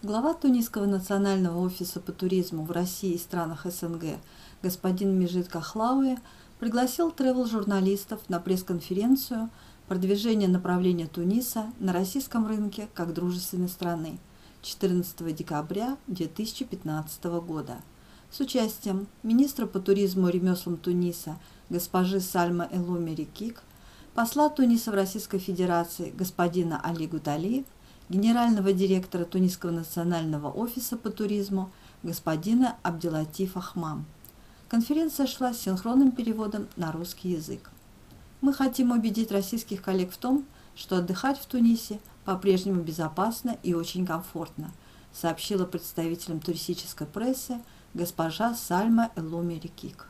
Глава Тунисского национального офиса по туризму в России и странах СНГ господин Межид Кахлауи пригласил тревел-журналистов на пресс-конференцию «Продвижение направления Туниса на российском рынке как дружественной страны» 14 декабря 2015 года с участием министра по туризму и ремеслам Туниса госпожи Сальма Эломи Рикик, посла Туниса в Российской Федерации господина Али Гутали, генерального директора Тунисского национального офиса по туризму господина Абделатифа Ахмам. Конференция шла с синхронным переводом на русский язык. Мы хотим убедить российских коллег в том, что отдыхать в Тунисе по-прежнему безопасно и очень комфортно, сообщила представителям туристической прессы госпожа Сальма Эломи Рикик.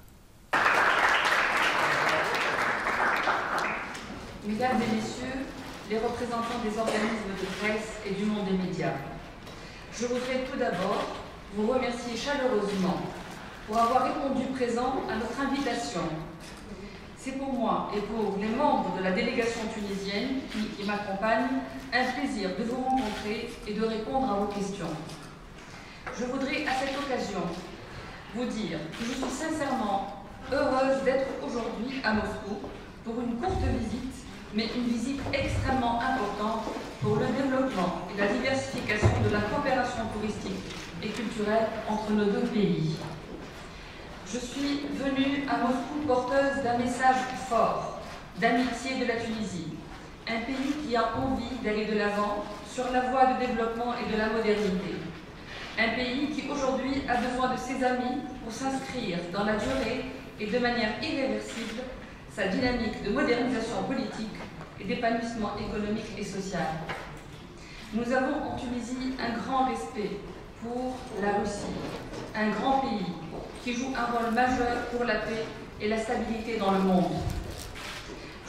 Mesdames et messieurs, les représentants des organismes de presse et du monde des médias, je voudrais tout d'abord vous remercier chaleureusement pour avoir répondu présent à notre invitation. C'est pour moi et pour les membres de la délégation tunisienne qui m'accompagnent un plaisir de vous rencontrer et de répondre à vos questions. Je voudrais à cette occasion vous dire que je suis sincèrement heureuse d'être aujourd'hui à Moscou pour une courte visite, mais une visite extrêmement importante pour le développement et la diversification de la coopération touristique et culturelle entre nos deux pays. Je suis venue à Moscou porteuse d'un message fort d'amitié de la Tunisie, un pays qui a envie d'aller de l'avant sur la voie de développement et de la modernité, un pays qui aujourd'hui a besoin de ses amis pour s'inscrire dans la durée et de manière irréversible sa dynamique de modernisation politique et d'épanouissement économique et social. Nous avons en Tunisie un grand respect pour la Russie, un grand pays qui joue un rôle majeur pour la paix et la stabilité dans le monde.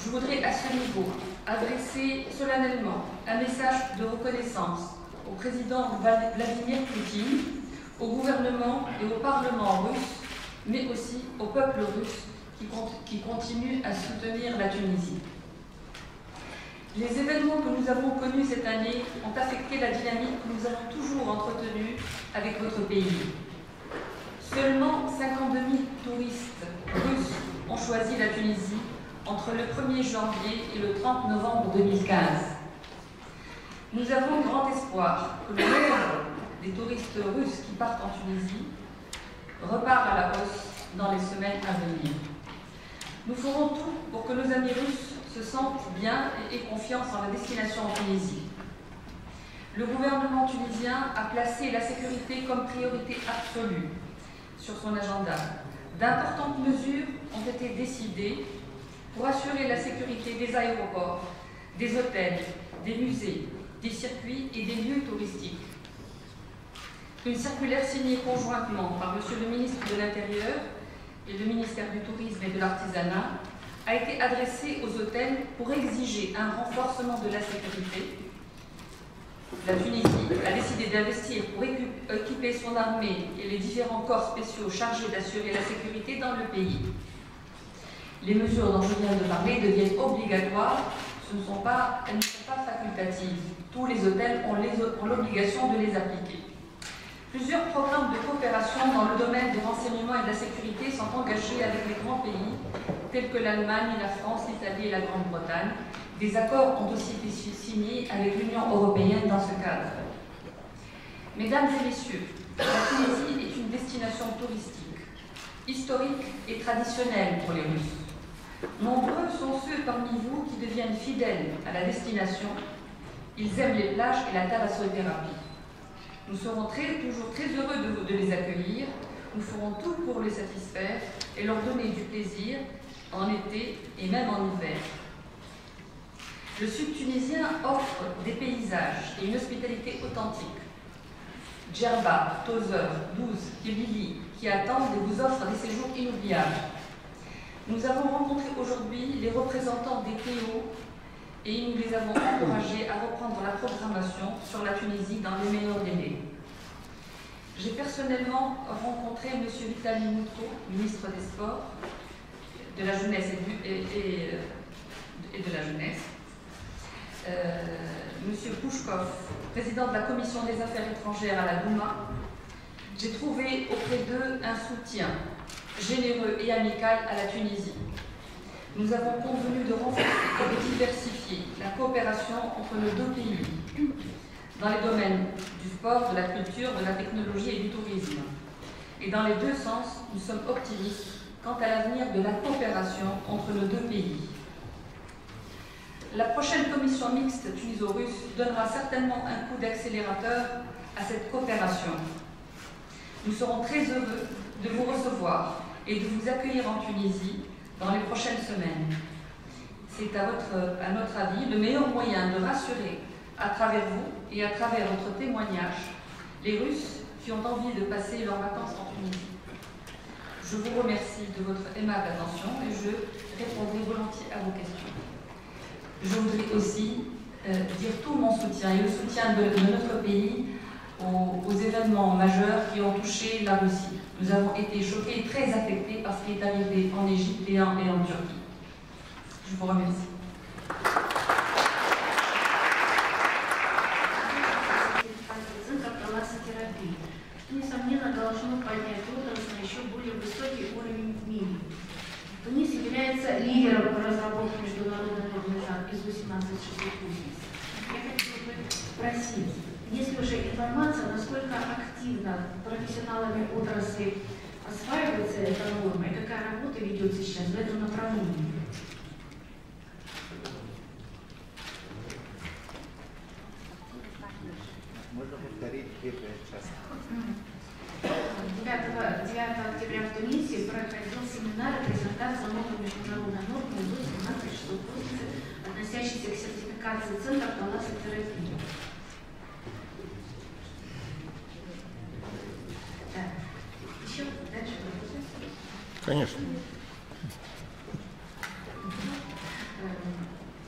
Je voudrais à ce niveau adresser solennellement un message de reconnaissance au président Vladimir Poutine, au gouvernement et au Parlement russe, mais aussi au peuple russe qui continue à soutenir la Tunisie. Les événements que nous avons connus cette année ont affecté la dynamique que nous avons toujours entretenue avec votre pays. Seulement 52 000 touristes russes ont choisi la Tunisie entre le 1er janvier et le 30 novembre 2015. Nous avons grand espoir que le nombre des touristes russes qui partent en Tunisie repart à la hausse dans les semaines à venir. Nous ferons tout pour que nos amis russes se sentent bien et aient confiance en la destination en Tunisie. Le gouvernement tunisien a placé la sécurité comme priorité absolue sur son agenda. D'importantes mesures ont été décidées pour assurer la sécurité des aéroports, des hôtels, des musées, des circuits et des lieux touristiques. Une circulaire signée conjointement par M. le ministre de l'Intérieur et le ministère du Tourisme et de l'Artisanat a été adressée aux hôtels pour exiger un renforcement de la sécurité. La Tunisie a décidé d'investir pour équiper son armée et les différents corps spéciaux chargés d'assurer la sécurité dans le pays. Les mesures dont je viens de parler deviennent obligatoires, elles ne sont pas facultatives. Tous les hôtels ont l'obligation de les appliquer. Plusieurs programmes de coopération dans le domaine du renseignement et de la sécurité sont engagés avec les grands pays, tels que l'Allemagne, la France, l'Italie et la Grande-Bretagne. Des accords ont aussi été signés avec l'Union européenne dans ce cadre. Mesdames et messieurs, la Tunisie est une destination touristique, historique et traditionnelle pour les Russes. Nombreux sont ceux parmi vous qui deviennent fidèles à la destination. Ils aiment les plages et la thalassothérapie. Nous serons toujours très heureux de les accueillir. Nous ferons tout pour les satisfaire et leur donner du plaisir en été et même en hiver. Le sud tunisien offre des paysages et une hospitalité authentique. Djerba, Tozeur, Douze, Kébili, qui attendent et vous offrent des séjours inoubliables. Nous avons rencontré aujourd'hui les représentants des PO et nous les avons encouragés à reprendre la programmation sur la Tunisie dans les meilleurs délais. J'ai personnellement rencontré M. Vitali Moutro, ministre des Sports, de la Jeunesse et de la Jeunesse, Monsieur Pouchkov, président de la Commission des Affaires étrangères à la Douma, j'ai trouvé auprès d'eux un soutien généreux et amical à la Tunisie. Nous avons convenu de renforcer et de diversifier la coopération entre nos deux pays dans les domaines du sport, de la culture, de la technologie et du tourisme. Et dans les deux sens, nous sommes optimistes quant à l'avenir de la coopération entre nos deux pays. La prochaine commission mixte tuniso-russe donnera certainement un coup d'accélérateur à cette coopération. Nous serons très heureux de vous recevoir et de vous accueillir en Tunisie dans les prochaines semaines. C'est à notre avis le meilleur moyen de rassurer à travers vous et à travers votre témoignage les Russes qui ont envie de passer leurs vacances en Tunisie. Je vous remercie de votre aimable attention et je répondrai volontiers à vos questions. Je voudrais aussi dire tout mon soutien et le soutien de notre pays aux événements majeurs qui ont touché la Russie. Nous avons été choqués et très affectés par ce qui est arrivé en Égypte et en Turquie. Je vous remercie. Несомненно, должно поднять отрасль на еще более высокий уровень в мире. Тунис является лидером по разработке международной нормы ИСО 17680. Я хотела бы спросить, есть ли уже информация, насколько активно профессионалами отрасли осваивается эта норма и какая работа ведется сейчас в этом направлении? Можно повторить первый час. 9 октября в Тунисе проходил семинар и презентация новой международной нормы ИСО 17680, относящейся к сертификации центров талассотерапии. Да. Еще дальше вопросы? Конечно.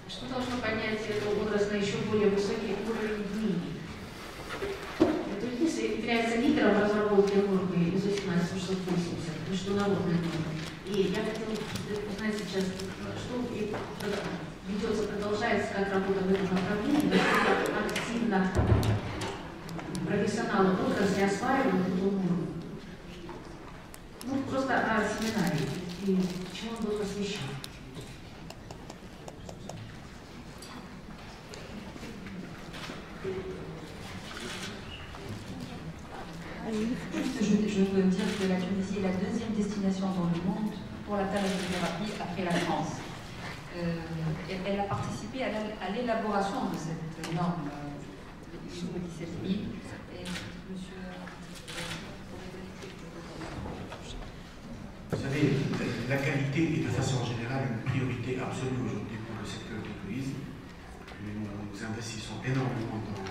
Что должно поднять эту отрасль на еще более высокий уровень в мире? Тунис является лидером разработки нормы ИСО 17680, международной нормы. И я хотела узнать сейчас, что ведется, продолжается, как работа в этом направлении, насколько активно профессионалы отрасли осваивают эту норму. Ну, просто о семинаре и чему он был посвящен. Je veux dire que la Tunisie est la deuxième destination dans le monde pour la thalassothérapie après la France. Elle a participé à l'élaboration de cette norme ISO 17000. Vous savez, la qualité est de façon générale une priorité absolue aujourd'hui pour le secteur du tourisme. Nous investissons énormément dans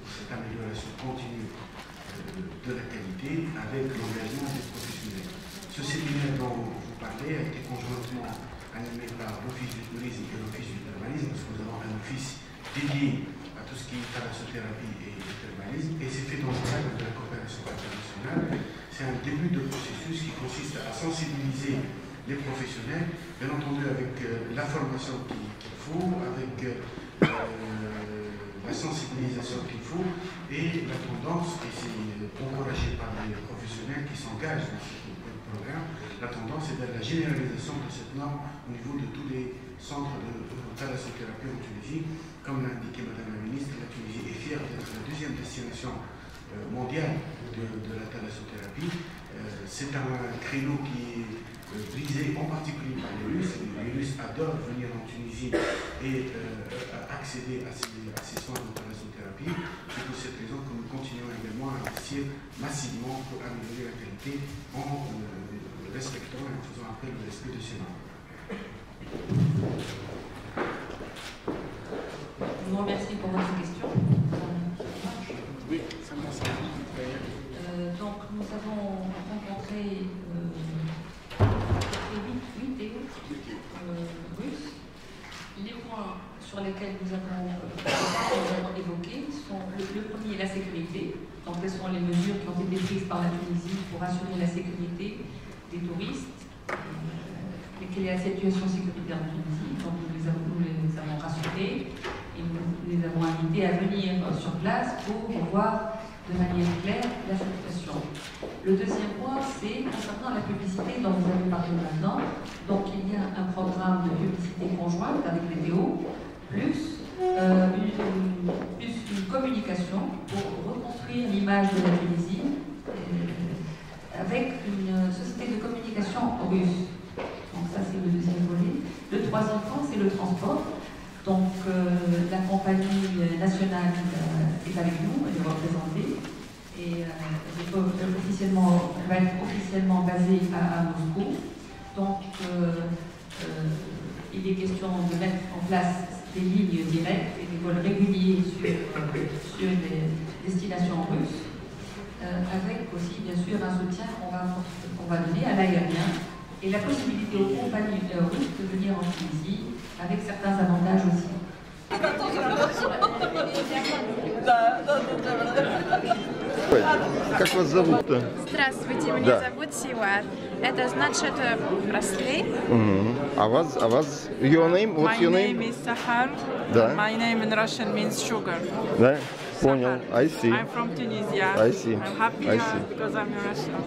cette amélioration continue de la qualité avec l'engagement des professionnels. Ce séminaire dont vous parlez a été conjointement animé par l'Office du tourisme et l'Office du thermalisme, parce que nous avons un office dédié à tout ce qui est thalassothérapie et thermalisme, et c'est fait dans le cadre de la coopération internationale. C'est un début de processus qui consiste à sensibiliser les professionnels, bien entendu avec la formation qu'il faut, avec la sensibilisation qu'il faut, et la tendance, et c'est encouragé par les professionnels qui s'engagent dans ce programme, la tendance est vers la généralisation de cette norme au niveau de tous les centres de thalassothérapie en Tunisie. Comme l'a indiqué Madame la Ministre, la Tunisie est fière d'être la deuxième destination mondiale de la thalassothérapie. C'est un créneau qui est brisé en particulier par les Russes. Les Russes adorent venir en Tunisie et accéder à ces soins de thalassothérapie. C'est pour cette raison que nous continuons également à investir massivement pour améliorer la qualité en respectant et en faisant appel au respect de ces normes. Je vous remercie pour votre question. Oui, ça marche. Donc nous avons rencontré 8 équipes russes. Les points sur lesquels nous avons évoqués sont le premier, la sécurité. Donc quelles sont les mesures qui ont été prises par la Tunisie pour assurer la sécurité des touristes, et quelle est la situation sécuritaire en Tunisie. Donc nous les avons rassurés. Et nous les avons invités à venir sur place pour voir de manière claire la situation. Le deuxième point, c'est concernant la publicité dont vous avez parlé maintenant. Donc il y a un programme de publicité conjointe avec BDO, plus une communication pour reconstruire l'image de la Tunisie avec une société de communication russe. Donc ça c'est le deuxième volet. Le troisième point, c'est le transport. Donc la compagnie nationale est avec nous, elle est représentée. Et elle va être officiellement basée à Moscou. Donc il est question de mettre en place des lignes directes et des vols réguliers sur les destinations russes, avec aussi bien sûr un soutien qu'on va donner à l'aérien et la possibilité aux compagnies russes de venir en Tunisie avec certains avantages aussi. Как вас зовут-то? Здравствуйте, меня зовут Сивар. Это значит браслет. А вас? Your name? What's your name? My name is Sahar. Да. My name in Russian means sugar. Да, понял. I see. I'm from Tunisia. I see. I'm happy I see. because I'm Russian.